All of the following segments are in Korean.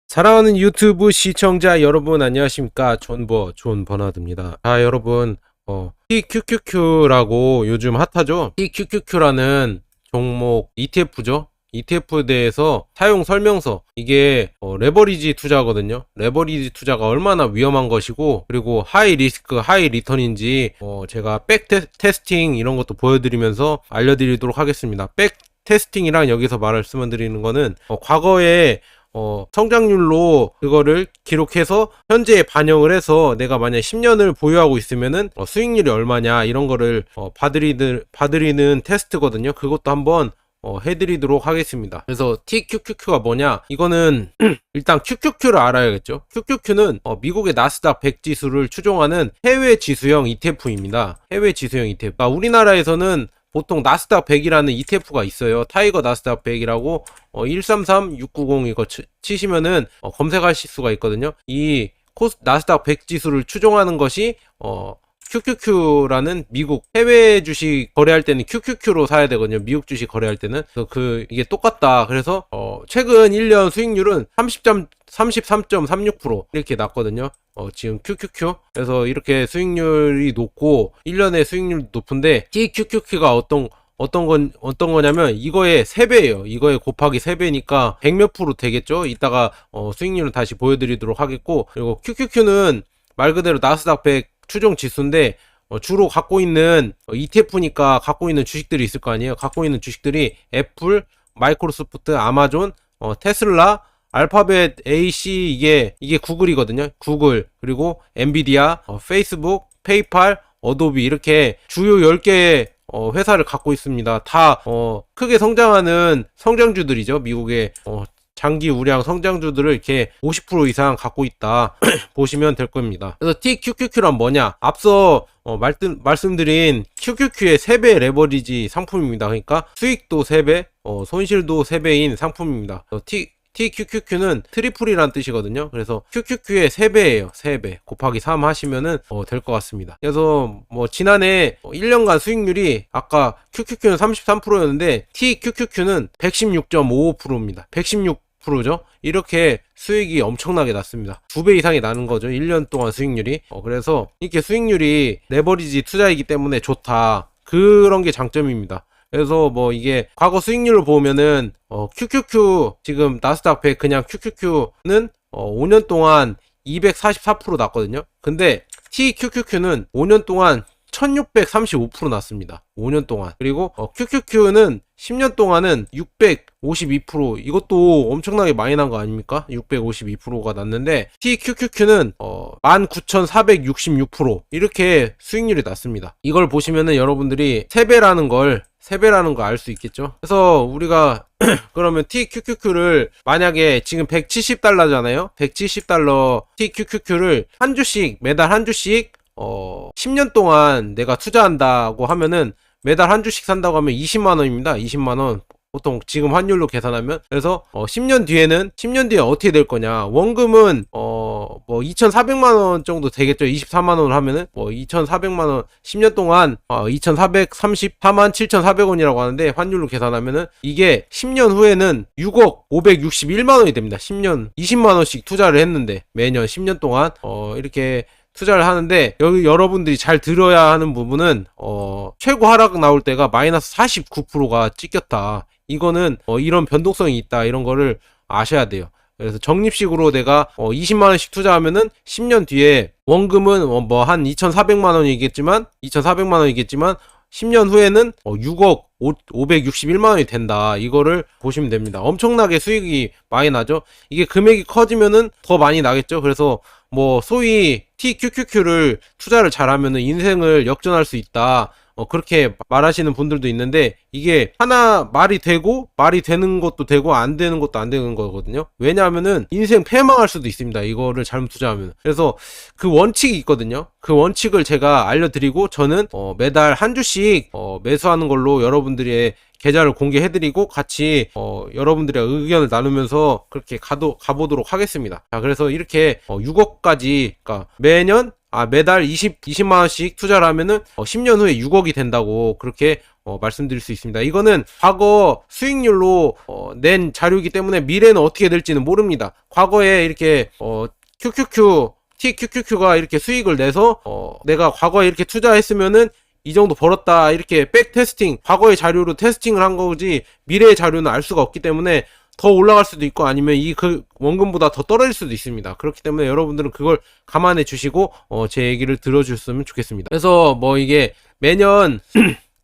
사랑하는 유튜브 시청자 여러분 안녕하십니까. 존 버나드입니다. 여러분 TQQQ라고 요즘 핫하죠. TQQQ라는 종목 ETF죠. ETF에 대해서 사용 설명서, 이게 레버리지 투자거든요. 레버리지 투자가 얼마나 위험한 것이고, 그리고 하이 리스크 하이 리턴인지 제가 백 테스팅 이런 것도 보여드리면서 알려드리도록 하겠습니다. 백 테스팅이랑 여기서 말씀드리는 거는 과거에 성장률로 그거를 기록해서 현재에 반영을 해서 내가 만약 10년을 보유하고 있으면은 수익률이 얼마냐 이런 거를 봐드리는 테스트거든요. 그것도 한번 해드리도록 하겠습니다. 그래서 TQQQ가 뭐냐, 이거는 일단 QQQ를 알아야겠죠. QQQ는 미국의 나스닥 100 지수를 추종하는 해외 지수형 ETF입니다. 해외 지수형 ETF. 그러니까 우리나라에서는 보통 나스닥 100이라는 ETF가 있어요. 타이거 나스닥 100이라고 133690 이거 치시면은 검색하실 수가 있거든요. 이 나스닥 100 지수를 추종하는 것이 QQQ라는 미국 해외 주식 거래할 때는 QQQ로 사야 되거든요. 미국 주식 거래할 때는. 그래서 이게 똑같다. 그래서 최근 1년 수익률은 33.36% 이렇게 났거든요. 지금 QQQ. 그래서 이렇게 수익률이 높고 1년에 수익률이 높은데, TQQQ가 어떤 거냐면 이거의 3배예요. 이거의 곱하기 3배니까 100몇 프로 되겠죠. 이따가 수익률을 다시 보여드리도록 하겠고, 그리고 QQQ는 말 그대로 나스닥 100 추종 지수인데 주로 갖고 있는 ETF니까 갖고 있는 주식들이 있을 거 아니에요. 갖고 있는 주식들이 애플, 마이크로소프트, 아마존, 테슬라, 알파벳 AC, 이게 구글이거든요. 구글, 그리고 엔비디아, 페이스북, 페이팔, 어도비, 이렇게 주요 10개의 회사를 갖고 있습니다. 다 크게 성장하는 성장주들이죠. 미국의 장기 우량 성장주들을 이렇게 50% 이상 갖고 있다 보시면 될 겁니다. 그래서 TQQQ란 뭐냐, 앞서 말씀드린 QQQ의 3배 레버리지 상품입니다. 그러니까 수익도 3배, 손실도 3배인 상품입니다. TQQQ는 트리플이란 뜻이거든요. 그래서 QQQ의 3배예요. 3배 곱하기 3 하시면은 될 것 같습니다. 그래서 지난해 1년간 수익률이, 아까 QQQ는 33%였는데 TQQQ는 116.55%입니다. 116%죠. 이렇게 수익이 엄청나게 났습니다. 2배 이상이 나는 거죠. 1년 동안 수익률이. 그래서 이렇게 수익률이 레버리지 투자이기 때문에 좋다. 그런 게 장점입니다. 그래서 이게 과거 수익률을 보면은 QQQ, 지금 나스닥 100 그냥 QQQ는 5년 동안 244% 났거든요. 근데 TQQQ는 5년 동안 1635% 났습니다. 5년 동안. 그리고 QQQ는 10년 동안은 652%, 이것도 엄청나게 많이 난 거 아닙니까? 652%가 났는데 TQQQ는 19,466% 이렇게 수익률이 났습니다. 이걸 보시면은 여러분들이 3배라는 걸 알 수 있겠죠. 그래서 우리가 그러면 TQQQ를 만약에 지금 $170잖아요. $170 TQQQ를 한 주씩, 매달 한 주씩 10년 동안 내가 투자한다고 하면은, 매달 한 주씩 산다고 하면 20만원입니다. 20만원. 보통 지금 환율로 계산하면. 그래서 10년 뒤에 어떻게 될 거냐. 원금은 2,400만원 정도 되겠죠. 24만원을 하면은 2,400만원 10년 동안 2,434만 7,400원이라고 하는데, 환율로 계산하면은 이게 10년 후에는 6억 561만원이 됩니다. 10년 20만원씩 투자를 했는데, 매년 10년 동안 이렇게 투자를 하는데, 여기 여러분들이 잘 들어야 하는 부분은 최고 하락 나올 때가 마이너스 49%가 찍혔다. 이거는 이런 변동성이 있다. 이런 거를 아셔야 돼요. 그래서 적립식으로 내가 20만원씩 투자하면은 10년 뒤에 원금은 한 2,400만원이겠지만 10년 후에는 6억 561만원이 된다. 이거를 보시면 됩니다. 엄청나게 수익이 많이 나죠. 이게 금액이 커지면은 더 많이 나겠죠. 그래서 소위 TQQQ를 투자를 잘하면은 인생을 역전할 수 있다. 그렇게 말하시는 분들도 있는데, 이게 하나 말이 되는 것도 되고 안 되는 것도 안 되는 거거든요. 왜냐하면은 인생 패망할 수도 있습니다. 이거를 잘못 투자하면. 그래서 그 원칙이 있거든요. 그 원칙을 제가 알려드리고, 저는 매달 한 주씩 매수하는 걸로 여러분들의 계좌를 공개해드리고, 같이 여러분들의 의견을 나누면서 그렇게 가보도록 하겠습니다. 자, 그래서 이렇게 6억까지, 그러니까 매년 매달 20만 원씩 투자를 하면은 10년 후에 6억이 된다고 그렇게 말씀드릴 수 있습니다. 이거는 과거 수익률로 낸 자료이기 때문에 미래는 어떻게 될지는 모릅니다. 과거에 이렇게 TQQQ가 이렇게 수익을 내서 내가 과거에 이렇게 투자했으면은 이 정도 벌었다 이렇게 백 테스팅, 과거의 자료로 테스팅을 한 거지 미래의 자료는 알 수가 없기 때문에 더 올라갈 수도 있고 아니면 그 원금보다 더 떨어질 수도 있습니다. 그렇기 때문에 여러분들은 그걸 감안해 주시고 제 얘기를 들어주셨으면 좋겠습니다. 그래서 뭐 이게 매년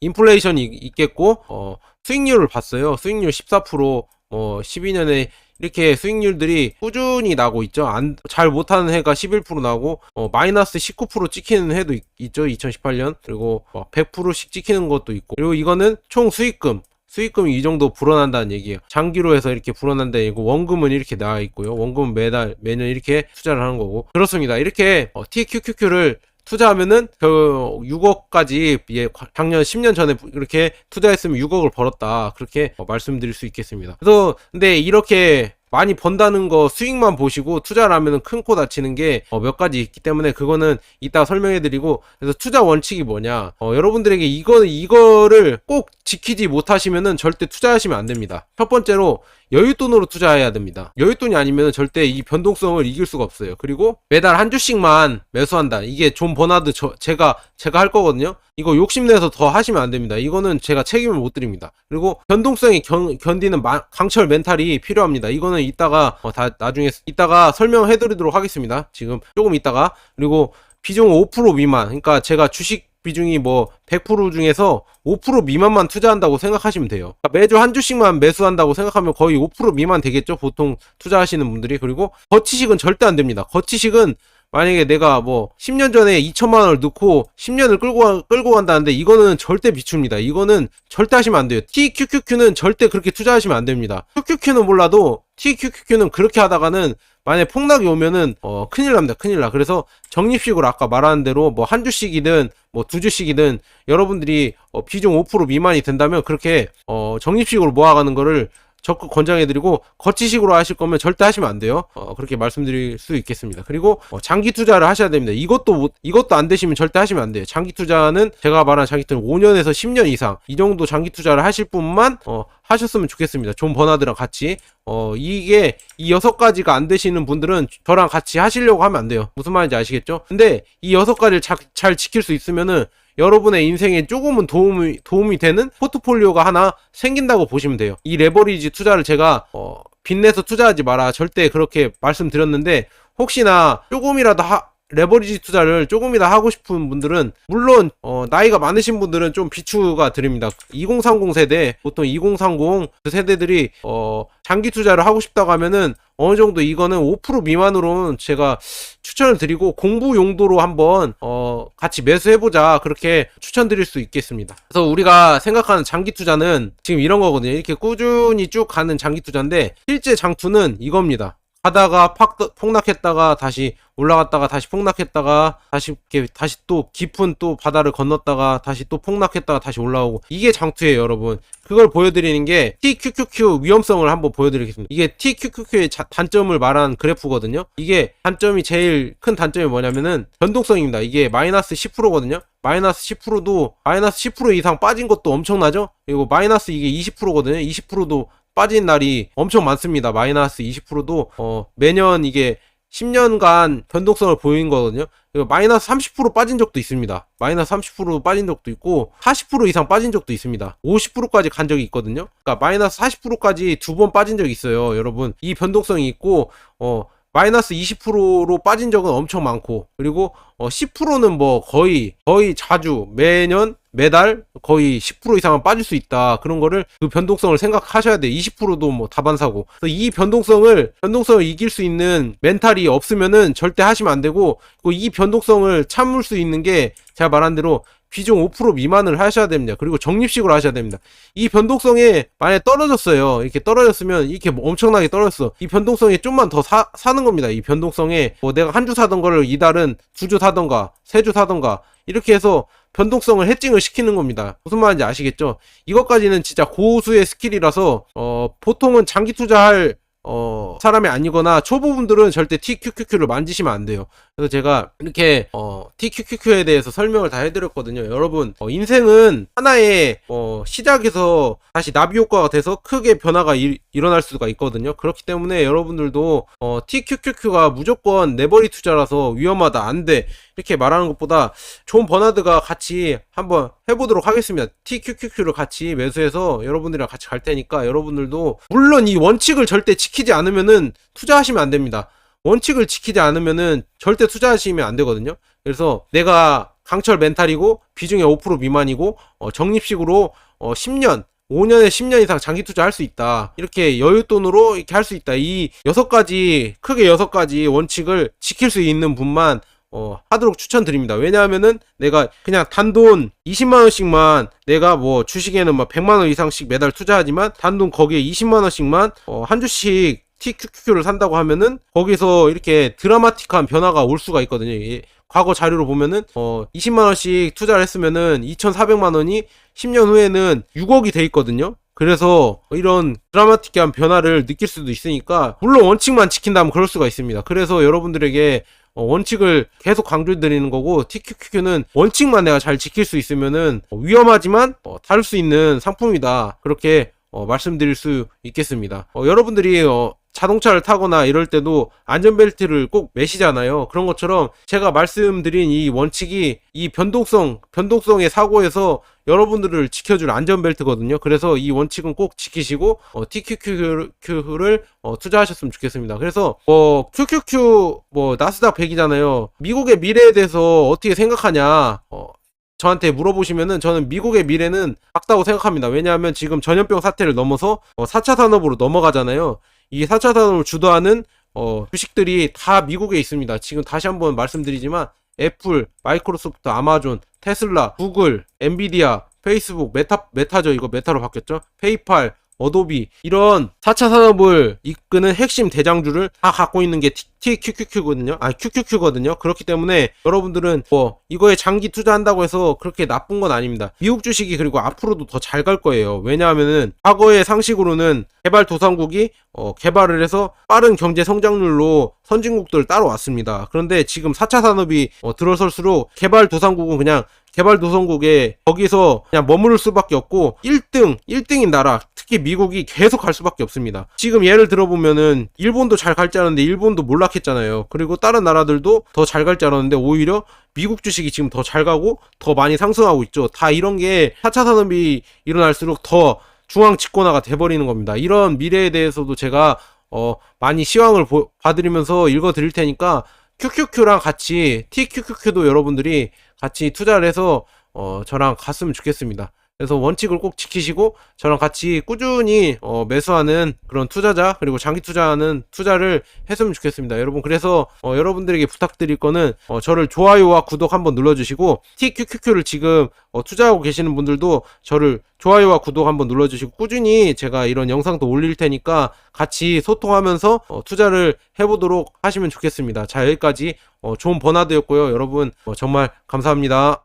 인플레이션이 있겠고 수익률을 봤어요. 수익률 14%, 12년에 이렇게 수익률들이 꾸준히 나고 있죠. 잘 못하는 해가 11% 나고 마이너스 19% 찍히는 해도 있죠. 2018년. 그리고 100%씩 찍히는 것도 있고. 그리고 이거는 총 수익금이 이 정도 불어난다는 얘기예요. 장기로 해서 이렇게 불어난다는 얘기고, 원금은 이렇게 나와 있고요. 원금은 매년 이렇게 투자를 하는 거고. 그렇습니다. 이렇게 TQQQ를 투자하면은 6억까지 작년 10년 전에 이렇게 투자했으면 6억을 벌었다. 그렇게 말씀드릴 수 있겠습니다. 그래서 근데 이렇게 많이 번다는 거 수익만 보시고 투자를 하면은 큰 코 다치는 게 몇 가지 있기 때문에 그거는 이따 설명해 드리고, 그래서 투자 원칙이 뭐냐, 여러분들에게 이거를 꼭 지키지 못하시면은 절대 투자하시면 안 됩니다. 첫 번째로 여윳돈으로 투자해야 됩니다. 여윳돈이 아니면 절대 이 변동성을 이길 수가 없어요. 그리고 매달 한 주씩만 매수한다. 이게 존 버나드 제가 할 거거든요. 이거 욕심내서 더 하시면 안 됩니다. 이거는 제가 책임을 못 드립니다. 그리고 변동성이 견디는 강철 멘탈이 필요합니다. 이거는 이따가 나중에 이따가 설명해 드리도록 하겠습니다. 지금 조금 이따가. 그리고 비중 5% 미만, 그러니까 제가 주식 비중이 100% 중에서 5% 미만만 투자한다고 생각하시면 돼요. 매주 한 주씩만 매수한다고 생각하면 거의 5% 미만 되겠죠, 보통 투자하시는 분들이. 그리고 거치식은 절대 안 됩니다. 거치식은 만약에 내가 10년 전에 2천만 원을 넣고 10년을 끌고 간다는데 이거는 절대 비춥니다. 이거는 절대 하시면 안 돼요. TQQQ는 절대 그렇게 투자하시면 안 됩니다. QQQ는 몰라도 TQQQ는 그렇게 하다가는 만약에 폭락이 오면은 큰일 납니다. 큰일 나. 그래서 적립식으로 아까 말하는 대로 한 주씩이든 두 주씩이든 여러분들이 비중 5% 미만이 된다면 그렇게 적립식으로 모아가는 거를 적극 권장해드리고, 거치식으로 하실 거면 절대 하시면 안 돼요. 그렇게 말씀드릴 수 있겠습니다. 그리고 장기 투자를 하셔야 됩니다. 이것도 안 되시면 절대 하시면 안 돼요. 장기 투자는 제가 말한 장기 투자는 5년에서 10년 이상 이 정도 장기 투자를 하실 분만 하셨으면 좋겠습니다. 존 버나드랑 같이. 이게 이 6가지가 안 되시는 분들은 저랑 같이 하시려고 하면 안 돼요. 무슨 말인지 아시겠죠? 근데 이 6가지를 잘 지킬 수 있으면은 여러분의 인생에 조금은 도움이 되는 포트폴리오가 하나 생긴다고 보시면 돼요. 이 레버리지 투자를 제가 빚내서 투자하지 마라 절대 그렇게 말씀드렸는데, 혹시나 조금이라도 레버리지 투자를 조금이라도 하고 싶은 분들은, 물론 나이가 많으신 분들은 좀 비추가 드립니다. 2030 세대, 보통 2030 그 세대들이 장기 투자를 하고 싶다고 하면은 어느 정도 이거는 5% 미만으로는 제가 추천을 드리고, 공부 용도로 한번 같이 매수해보자 그렇게 추천드릴 수 있겠습니다. 그래서 우리가 생각하는 장기 투자는 지금 이런 거거든요. 이렇게 꾸준히 쭉 가는 장기 투자인데, 실제 장투는 이겁니다. 가다가 폭락했다가 다시 올라갔다가 다시 폭락했다가 다시 또 깊은 또 바다를 건넜다가 다시 또 폭락했다가 다시 올라오고, 이게 장투예요, 여러분. 그걸 보여드리는 게 TQQQ 위험성을 한번 보여드리겠습니다. 이게 TQQQ의 단점을 말한 그래프거든요. 이게 제일 큰 단점이 뭐냐면은 변동성입니다. 이게 마이너스 10%거든요. 마이너스 10%도 마이너스 10% 이상 빠진 것도 엄청나죠. 그리고 마이너스 이게 20%거든요. 20%도 빠진 날이 엄청 많습니다. 마이너스 20%도 매년 이게 10년간 변동성을 보이는 거거든요. 그리고 마이너스 30% 빠진 적도 있습니다. 마이너스 30% 빠진 적도 있고 40% 이상 빠진 적도 있습니다. 50%까지 간 적이 있거든요. 그러니까 마이너스 40%까지 2번 빠진 적이 있어요. 여러분, 이 변동성이 있고 마이너스 20%로 빠진 적은 엄청 많고, 그리고 10%는 거의 자주 매달 거의 10% 이상은 빠질 수 있다. 그런 거를, 그 변동성을 생각하셔야 돼요. 20%도 다반사고. 그래서 이 변동성을 이길 수 있는 멘탈이 없으면은 절대 하시면 안 되고, 그리고 이 변동성을 참을 수 있는 게 제가 말한 대로 비중 5% 미만을 하셔야 됩니다. 그리고 적립식으로 하셔야 됩니다. 이 변동성에 만약에 떨어졌어요. 이렇게 떨어졌으면, 이렇게 엄청나게 떨어졌어. 이 변동성에 좀만 더 사는 겁니다. 이 변동성에 내가 한 주 사던 거를 이달은 2주 사던가 3주 사던가 이렇게 해서 변동성을 해칭을 시키는 겁니다. 무슨 말인지 아시겠죠? 이것까지는 진짜 고수의 스킬이라서 보통은 장기 투자할 사람이 아니거나 초보분들은 절대 TQQQ를 만지시면 안 돼요. 그래서 제가 이렇게 TQQQ에 대해서 설명을 다 해드렸거든요. 여러분 인생은 하나의 시작에서 다시 나비 효과가 돼서 크게 변화가 일어날 수가 있거든요. 그렇기 때문에 여러분들도 TQQQ가 무조건 내버리 투자라서 위험하다, 안돼 이렇게 말하는 것보다 좋은 버나드가 같이 한번 해보도록 하겠습니다. TQQQ를 같이 매수해서 여러분들이랑 같이 갈 테니까 여러분들도, 물론 이 원칙을 절대 지키지 않으면은 투자하시면 안 됩니다. 원칙을 지키지 않으면은 절대 투자하시면 안 되거든요. 그래서 내가 강철 멘탈이고 비중의 5% 미만이고 적립식으로 10년 5년에 10년 이상 장기 투자할 수 있다, 이렇게 여윳돈으로 이렇게 할 수 있다, 이 6가지 크게 6가지 원칙을 지킬 수 있는 분만 하도록 추천드립니다. 왜냐하면은 내가 그냥 단돈 20만원씩만, 내가 뭐 주식에는 막 100만원 이상씩 매달 투자하지만 단돈 거기에 20만원씩만 한 주씩 TQQQ를 산다고 하면은 거기서 이렇게 드라마틱한 변화가 올 수가 있거든요. 과거 자료로 보면은 20만원씩 투자를 했으면은 2,400만원이 10년 후에는 6억이 돼 있거든요. 그래서 이런 드라마틱한 변화를 느낄 수도 있으니까, 물론 원칙만 지킨다면 그럴 수가 있습니다. 그래서 여러분들에게 원칙을 계속 강조드리는 거고, TQQQ는 원칙만 내가 잘 지킬 수 있으면은 위험하지만 다룰 수 있는 상품이다, 그렇게 말씀드릴 수 있겠습니다. 여러분들이 자동차를 타거나 이럴 때도 안전벨트를 꼭 매시잖아요. 그런 것처럼 제가 말씀드린 이 원칙이 이 변동성의 사고에서 여러분들을 지켜줄 안전벨트거든요. 그래서 이 원칙은 꼭 지키시고 TQQQ를 투자하셨으면 좋겠습니다. 그래서 QQQ 나스닥 100이잖아요. 미국의 미래에 대해서 어떻게 생각하냐 저한테 물어보시면은, 저는 미국의 미래는 밝다고 생각합니다. 왜냐하면 지금 전염병 사태를 넘어서 4차 산업으로 넘어가잖아요. 이 4차 산업을 주도하는 주식들이 다 미국에 있습니다. 지금 다시 한번 말씀드리지만 애플, 마이크로소프트, 아마존, 테슬라, 구글, 엔비디아, 페이스북, 메타죠. 이거 메타로 바뀌었죠. 페이팔, 어도비, 이런 4차 산업을 이끄는 핵심 대장주를 다 갖고 있는 게 TQQQ거든요. QQQ거든요. 그렇기 때문에 여러분들은 이거에 장기 투자한다고 해서 그렇게 나쁜 건 아닙니다. 미국 주식이 그리고 앞으로도 더 잘 갈 거예요. 왜냐하면은 과거의 상식으로는 개발도상국이 개발을 해서 빠른 경제 성장률로 선진국들 따라왔습니다. 그런데 지금 4차 산업이 들어설수록 개발도상국은 그냥 개발도상국에 거기서 그냥 머무를 수밖에 없고 1등인 나라, 특히 미국이 계속 갈 수밖에 없습니다. 지금 예를 들어보면은 일본도 잘 갈 줄 알았는데 일본도 몰락했잖아요. 그리고 다른 나라들도 더 잘 갈 줄 알았는데 오히려 미국 주식이 지금 더 잘 가고 더 많이 상승하고 있죠. 다 이런 게 4차 산업이 일어날수록 더 중앙 집권화가 돼버리는 겁니다. 이런 미래에 대해서도 제가 많이 시황을 봐드리면서 읽어드릴 테니까 QQQ랑 같이 TQQQ도 여러분들이 같이 투자를 해서 저랑 갔으면 좋겠습니다. 그래서 원칙을 꼭 지키시고 저랑 같이 꾸준히 매수하는 그런 투자자, 그리고 장기 투자하는 투자를 했으면 좋겠습니다. 여러분, 그래서 여러분들에게 부탁드릴 거는 저를 좋아요와 구독 한번 눌러주시고, TQQQ를 지금 투자하고 계시는 분들도 저를 좋아요와 구독 한번 눌러주시고, 꾸준히 제가 이런 영상도 올릴 테니까 같이 소통하면서 투자를 해보도록 하시면 좋겠습니다. 자, 여기까지 좋은 버나드였고요. 여러분 정말 감사합니다.